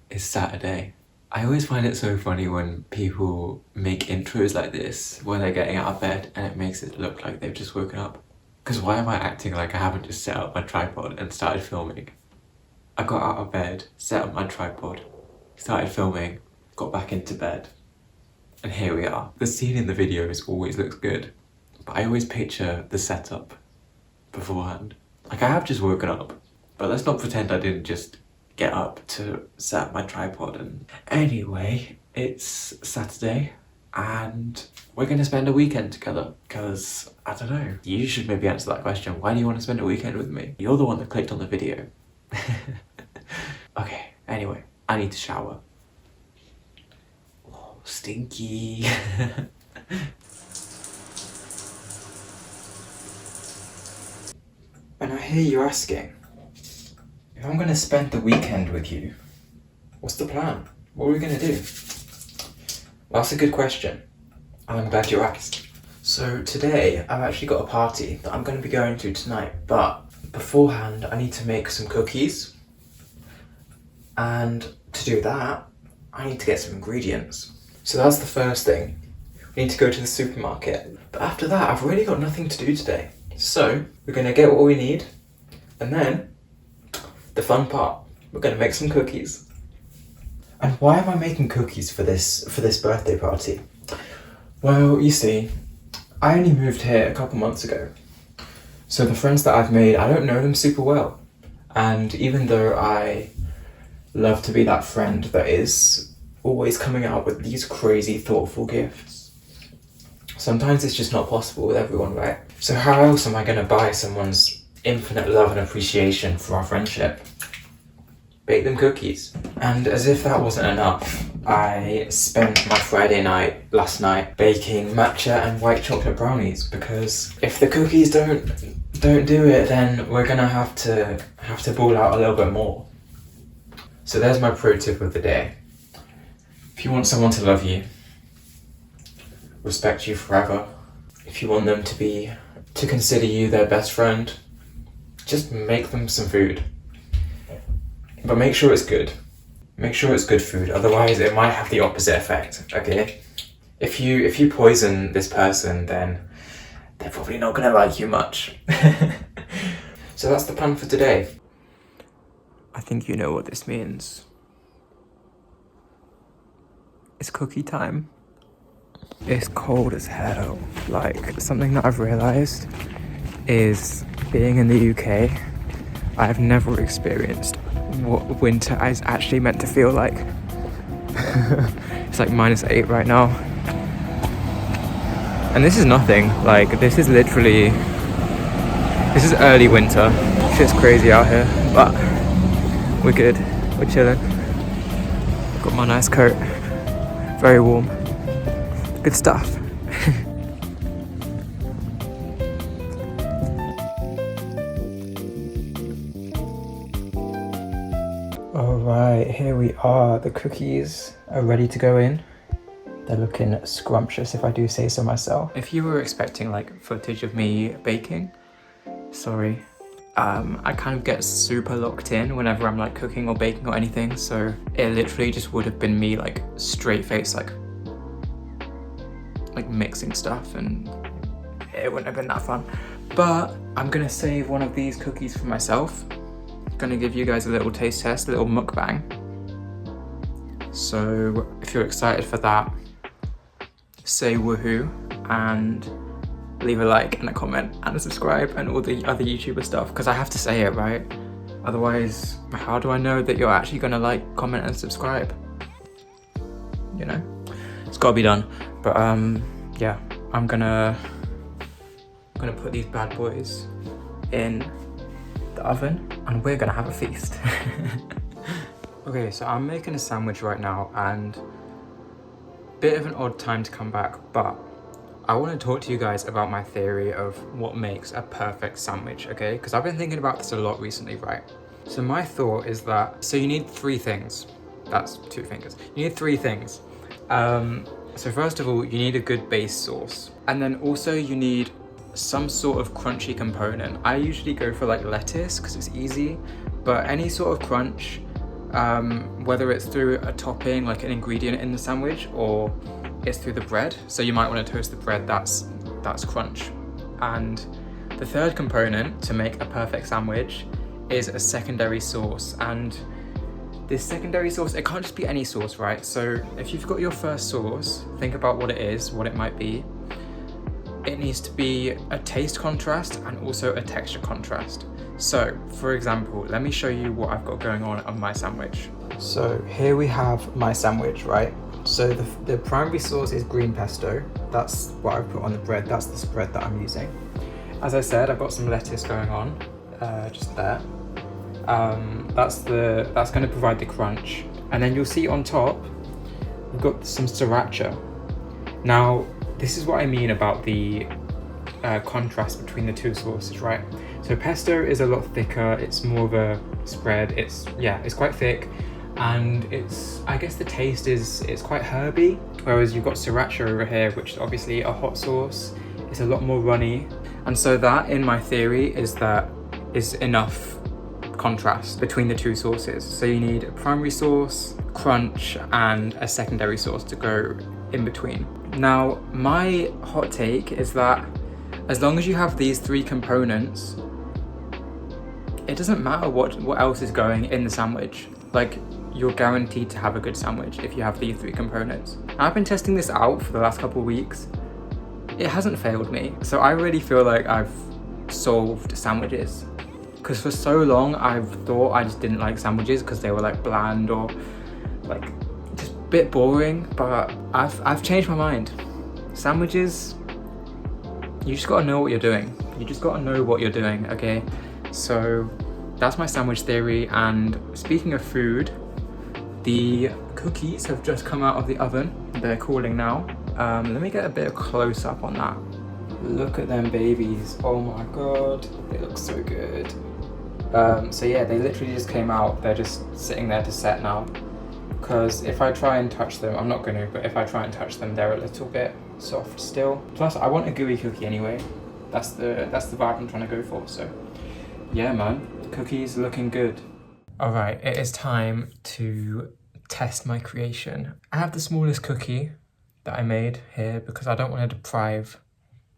It's Saturday. I always find it so funny when people make intros like this when they're getting out of bed and it makes it look like they've just woken up. Because why am I acting like I haven't just set up my tripod and started filming? I got out of bed, set up my tripod, started filming, got back into bed, and here we are. The scene in the videos always looks good, but I always picture the setup beforehand. Like I have just woken up, but let's not pretend I didn't just get up to set up my tripod. And anyway, it's Saturday and we're gonna spend a weekend together because I don't know, you should maybe answer that question. Why do you want to spend a weekend with me? You're the one that clicked on the video. Okay, anyway, I need to shower. Oh, stinky. And I hear you asking, if I'm going to spend the weekend with you, what's the plan? What are we going to do? Well, that's a good question, and I'm glad you asked. So today, I've actually got a party that I'm going to be going to tonight, but beforehand, I need to make some cookies. And to do that, I need to get some ingredients. So that's the first thing. We need to go to the supermarket. But after that, I've really got nothing to do today. So we're gonna get what we need, and then the fun part, we're gonna make some cookies. And why am I making cookies for this birthday party? Well, you see, I only moved here a couple months ago. So the friends that I've made, I don't know them super well. And even though I love to be that friend that is always coming out with these crazy thoughtful gifts, sometimes it's just not possible with everyone, right? So how else am I going to buy someone's infinite love and appreciation for our friendship? Bake them cookies. And as if that wasn't enough, I spent my Friday night last night baking matcha and white chocolate brownies, because if the cookies don't do it, then we're gonna have to ball out a little bit more. So there's my pro tip of the day. If you want someone to love you, respect you forever, if you want them to consider you their best friend, just make them some food. But make sure it's good. Make sure it's good food, otherwise it might have the opposite effect, okay? If you poison this person, then they're probably not gonna like you much. So that's the plan for today. I think you know what this means. It's cookie time. It's cold as hell. Like, something that I've realised is being in the UK, I've never experienced what winter is actually meant to feel like. It's like -8 right now. And this is nothing. Like, this is early winter. Shit's crazy out here, but we're good. We're chilling. Got my nice coat. Very warm. Good stuff. Alright, here we are. The cookies are ready to go in. They're looking scrumptious, if I do say so myself. If you were expecting like footage of me baking, sorry. I kind of get super locked in whenever I'm like cooking or baking or anything, so it literally just would have been me like straight face like mixing stuff, and it wouldn't have been that fun. But I'm gonna save one of these cookies for myself. Gonna give you guys a little taste test, a little mukbang. So if you're excited for that, say woohoo and leave a like and a comment and a subscribe and all the other YouTuber stuff, because I have to say it, right? Otherwise, how do I know that you're actually gonna like, comment and subscribe? You know, it's gotta be done. But yeah, I'm gonna put these bad boys in the oven and we're gonna have a feast. Okay, so I'm making a sandwich right now, and bit of an odd time to come back, but I want to talk to you guys about my theory of what makes a perfect sandwich, okay? Because I've been thinking about this a lot recently, right? So my thought is that, so you need 3 things. That's 2 fingers. You need 3 things. So first of all, you need a good base sauce. And then also you need some sort of crunchy component. I usually go for like lettuce because it's easy, but any sort of crunch, whether it's through a topping, like an ingredient in the sandwich, or it's through the bread. So you might want to toast the bread, that's crunch. And the third component to make a perfect sandwich is a secondary sauce. And this secondary sauce, it can't just be any sauce, right? So if you've got your first sauce, think about what it is, what it might be. It needs to be a taste contrast and also a texture contrast. So, for example, let me show you what I've got going on my sandwich. So here we have my sandwich, right? So the primary sauce is green pesto. That's what I've put on the bread. That's the spread that I'm using. As I said, I've got some lettuce going on, just there. That's going to provide the crunch. And then you'll see on top, we've got some sriracha. Now, this is what I mean about the contrast between the two sauces, right? So pesto is a lot thicker, it's more of a spread, it's quite thick, and I guess the taste it's quite herby, whereas you've got sriracha over here, which is obviously a hot sauce. It's a lot more runny, and so that, in my theory, is enough contrast between the two sauces. So you need a primary sauce, crunch, and a secondary sauce to go in between. Now, my hot take is that as long as you have these three components, it doesn't matter what else is going in the sandwich. Like, you're guaranteed to have a good sandwich if you have these three components. I've been testing this out for the last couple of weeks. It hasn't failed me. So I really feel like I've solved sandwiches. Because for so long, I've thought I just didn't like sandwiches because they were like bland or like just a bit boring. But I've changed my mind. Sandwiches, you just gotta know what you're doing. You just gotta know what you're doing, okay? So that's my sandwich theory. And speaking of food, the cookies have just come out of the oven. They're cooling now. Let me get a bit of close up on that. Look at them babies. Oh my God, they look so good. So yeah, they literally just came out. They're just sitting there to set now. Because if I try and touch them, I'm not going to, but if I try and touch them, they're a little bit soft still. Plus, I want a gooey cookie anyway. That's the vibe I'm trying to go for. So yeah, man, cookies looking good. All right, it is time to test my creation. I have the smallest cookie that I made here because I don't want to deprive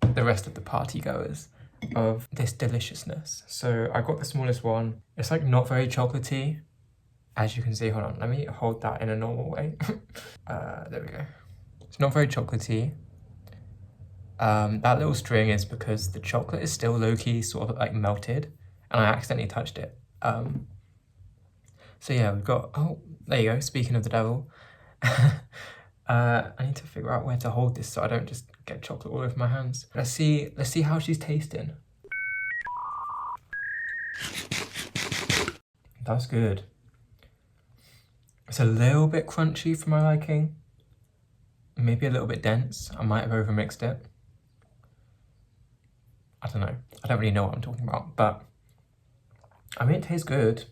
the rest of the party goers of this deliciousness. So I got the smallest one. It's like not very chocolatey, as you can see. Hold on, let me hold that in a normal way. There we go. It's not very chocolatey. That little string is because the chocolate is still low-key sort of like melted and I accidentally touched it. So yeah, we've got, oh, there you go, speaking of the devil. I need to figure out where to hold this so I don't just get chocolate all over my hands. Let's see how she's tasting. That's good. It's a little bit crunchy for my liking. Maybe a little bit dense. I might have overmixed it. I don't know. I don't really know what I'm talking about, but I mean, it tastes good.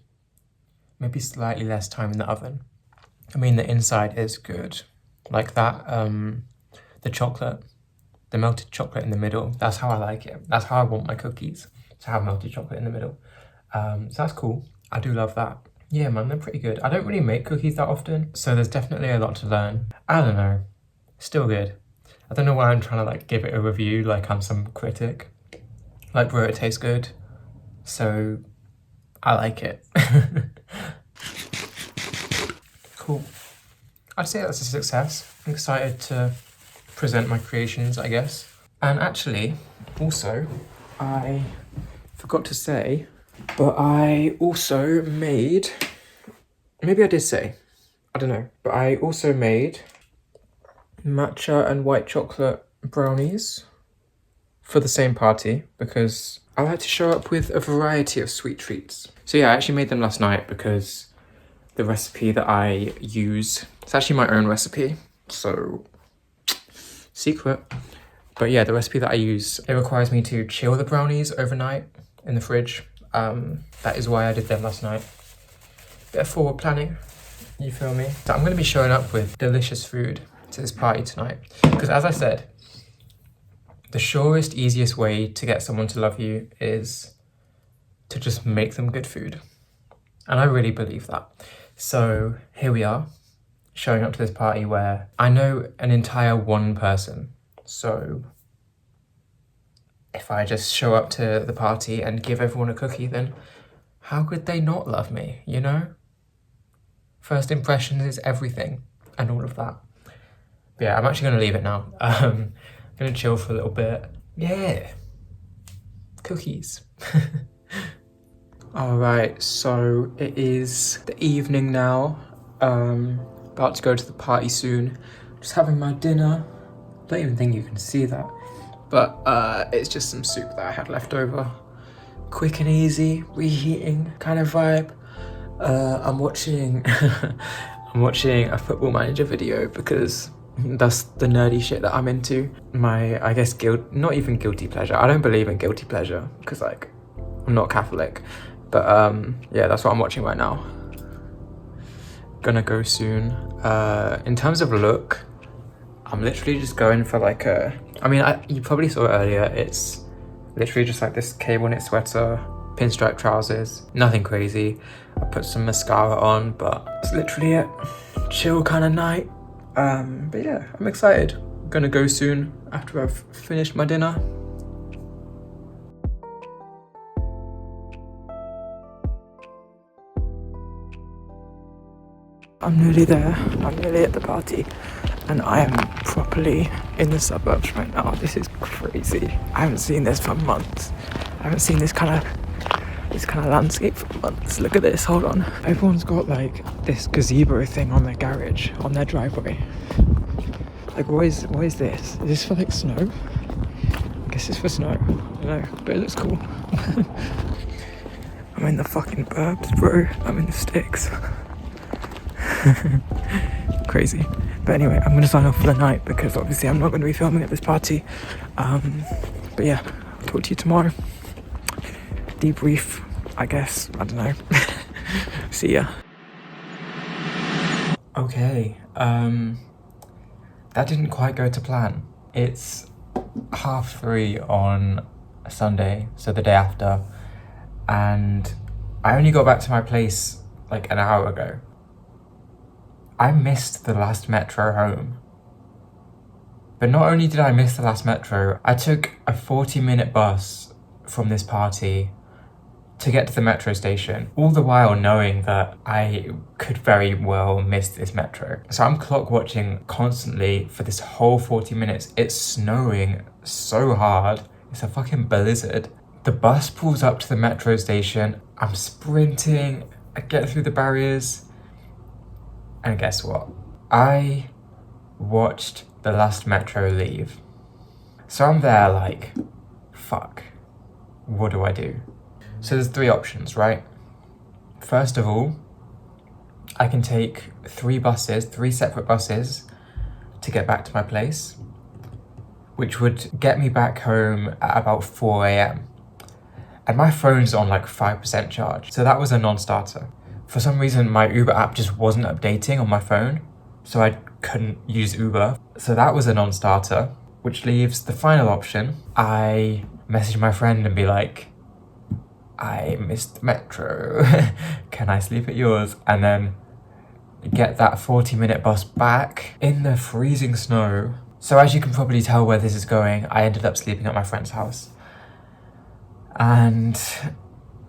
Maybe slightly less time in the oven. I mean, the inside is good. Like that, the chocolate, the melted chocolate in the middle, that's how I like it. That's how I want my cookies, to have melted chocolate in the middle. So that's cool. I do love that. Yeah, man, they're pretty good. I don't really make cookies that often, so there's definitely a lot to learn. I don't know, still good. I don't know why I'm trying to like give it a review like I'm some critic. Like, bro, it tastes good, so I like it. Cool. I'd say that's a success. I'm excited to present my creations, I guess. And actually, also, I forgot to say, but I also made, maybe I did say, I don't know, but I also made matcha and white chocolate brownies for the same party because I like to show up with a variety of sweet treats. So yeah, I actually made them last night because the recipe that I use, it's actually my own recipe, so secret. But yeah, the recipe that I use, it requires me to chill the brownies overnight in the fridge. That is why I did them last night. Bit of forward planning, you feel me? So I'm gonna be showing up with delicious food to this party tonight. Because as I said, the surest, easiest way to get someone to love you is to just make them good food. And I really believe that. So here we are, showing up to this party where I know an entire one person. So if I just show up to the party and give everyone a cookie, then how could they not love me, you know? First impressions is everything and all of that. But yeah, I'm actually gonna leave it now. I'm gonna chill for a little bit. Yeah, cookies. All right, so it is the evening now. About to go to the party soon. Just having my dinner. Don't even think you can see that. But it's just some soup that I had left over. Quick and easy, reheating kind of vibe. I'm watching I'm watching a Football Manager video because that's the nerdy shit that I'm into. My, I guess, not even guilty pleasure. I don't believe in guilty pleasure because, like, I'm not Catholic. But yeah, that's what I'm watching right now. Gonna go soon. In terms of look, I'm literally just going for like a, I mean, you probably saw it earlier. It's literally just like this cable knit sweater, pinstripe trousers, nothing crazy. I put some mascara on, but it's literally it. Chill kind of night. But yeah, I'm excited. Gonna go soon after I've finished my dinner. I'm nearly there. I'm nearly at the party. And I am properly in the suburbs right now. This is crazy. I haven't seen this for months. I haven't seen this kind of landscape for months. Look at this, hold on. Everyone's got like this gazebo thing on their garage, on their driveway. Like what is this? Is this for like snow? I guess it's for snow. I don't know, but it looks cool. I'm in the fucking burbs, bro. I'm in the sticks. Crazy. But anyway, I'm gonna sign off for the night because obviously I'm not gonna be filming at this party. But yeah, I'll talk to you tomorrow. Debrief, I guess. I don't know. See ya. Okay, that didn't quite go to plan. It's 3:30 on a Sunday, so the day after, and I only got back to my place like an hour ago. I missed the last metro home. But not only did I miss the last metro, I took a 40-minute bus from this party to get to the metro station, all the while knowing that I could very well miss this metro. So I'm clock watching constantly for this whole 40 minutes. It's snowing so hard. It's a fucking blizzard. The bus pulls up to the metro station. I'm sprinting. I get through the barriers. And guess what? I watched the last metro leave. So I'm there like, fuck, what do I do? So there's 3 options, right? First of all, I can take 3 separate buses to get back to my place, which would get me back home at about 4 a.m. And my phone's on like 5% charge. So that was a non-starter. For some reason, my Uber app just wasn't updating on my phone, so I couldn't use Uber. So that was a non-starter, which leaves the final option. I message my friend and be like, I missed the metro. Can I sleep at yours? And then get that 40-minute bus back in the freezing snow. So as you can probably tell where this is going, I ended up sleeping at my friend's house. And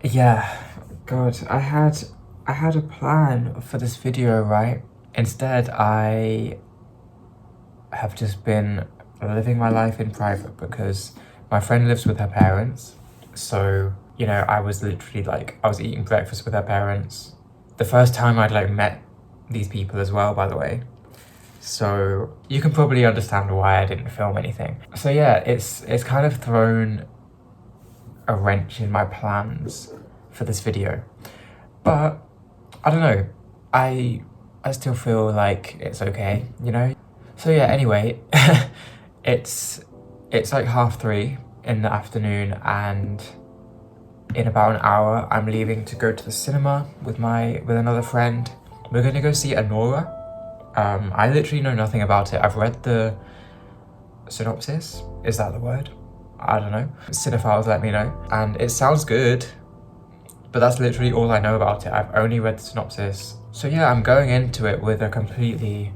yeah, God, I had a plan for this video, right? Instead, I have just been living my life in private because my friend lives with her parents. So, you know, I was literally like, I was eating breakfast with her parents. The first time I'd like met these people as well, by the way. So you can probably understand why I didn't film anything. So yeah, it's kind of thrown a wrench in my plans for this video. But I don't know, I still feel like it's okay, you know? So yeah, anyway, it's like 3:30 in the afternoon, and in about an hour, I'm leaving to go to the cinema with another friend. We're gonna go see Anora. I literally know nothing about it. I've read the synopsis. Is that the word? I don't know. Cinephiles let me know. And it sounds good. But that's literally all I know about it. I've only read the synopsis. So yeah, I'm going into it with a completely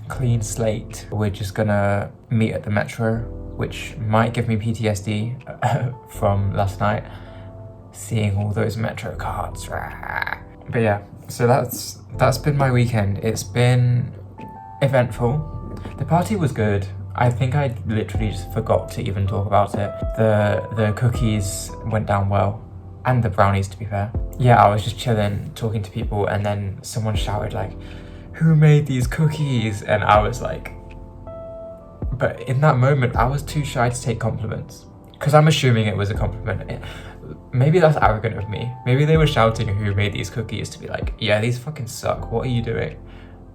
clean slate. We're just gonna meet at the metro, which might give me PTSD from last night, seeing all those metro cards. But yeah, so that's been my weekend. It's been eventful. The party was good. I think I literally just forgot to even talk about it. The cookies went down well, and the brownies, to be fair. Yeah, I was just chilling, talking to people, and then someone shouted like, "Who made these cookies?" And I was like, but in that moment, I was too shy to take compliments. Because I'm assuming it was a compliment. Maybe that's arrogant of me. Maybe they were shouting who made these cookies to be like, yeah, these fucking suck. What are you doing?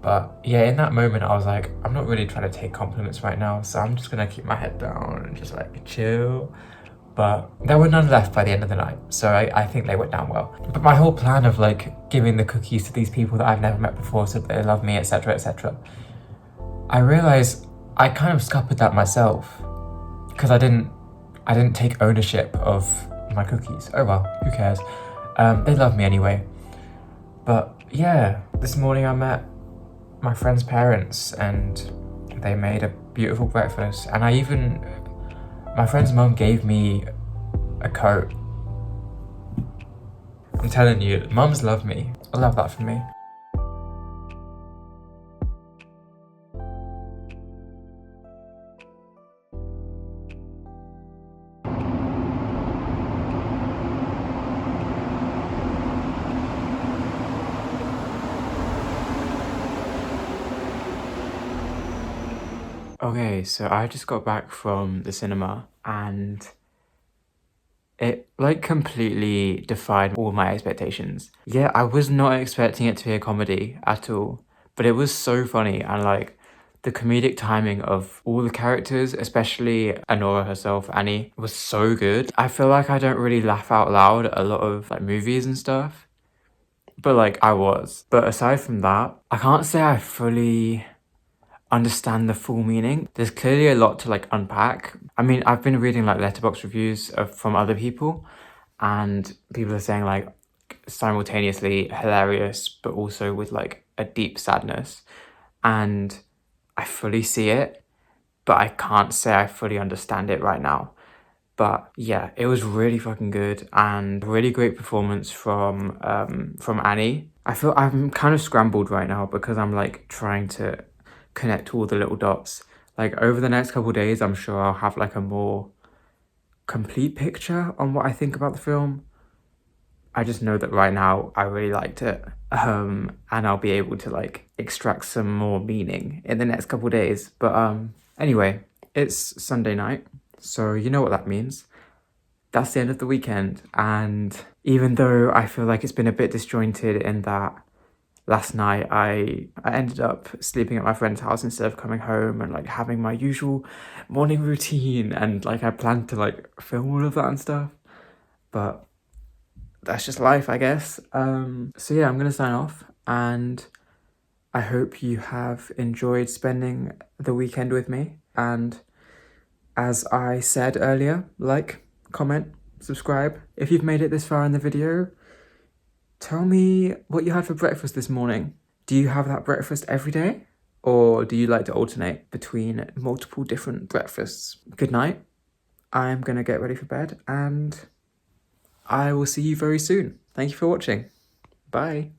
But yeah, in that moment, I was like, I'm not really trying to take compliments right now. So I'm just gonna keep my head down and just like chill. But there were none left by the end of the night. So I think they went down well. But my whole plan of like giving the cookies to these people that I've never met before so that they love me, etc., etc. I realized I kind of scuppered that myself because I didn't take ownership of my cookies. Oh well, who cares? They love me anyway. But yeah, this morning I met my friend's parents and they made a beautiful breakfast, and my friend's mum gave me a coat. I'm telling you, mums love me. I love that for me. Okay, so I just got back from the cinema and it like completely defied all my expectations. Yeah, I was not expecting it to be a comedy at all, but it was so funny, and like the comedic timing of all the characters, especially Anora herself, Annie, was so good. I feel like I don't really laugh out loud at a lot of like movies and stuff, but like I was. But aside from that, I can't say I fully understand the full meaning. There's clearly a lot to like unpack. I mean, I've been reading like letterbox reviews from other people, and people are saying like simultaneously hilarious but also with like a deep sadness, and I fully see it, but I can't say I fully understand it right now. But yeah, it was really fucking good and really great performance from Annie. I feel I'm kind of scrambled right now because I'm like trying to connect all the little dots. Like over the next couple of days, I'm sure I'll have like a more complete picture on what I think about the film. I just know that right now I really liked it, and I'll be able to like extract some more meaning in the next couple of days. But anyway, it's Sunday night, so you know what that means. That's the end of the weekend, and even though I feel like it's been a bit disjointed in that last night I ended up sleeping at my friend's house instead of coming home and like having my usual morning routine, and like I planned to like film all of that and stuff, but that's just life, I guess. So yeah, I'm gonna sign off, and I hope you have enjoyed spending the weekend with me. And as I said earlier, like, comment, subscribe. If you've made it this far in the video, tell me what you had for breakfast this morning. Do you have that breakfast every day? Or do you like to alternate between multiple different breakfasts? Good night. I'm gonna get ready for bed, and I will see you very soon. Thank you for watching. Bye.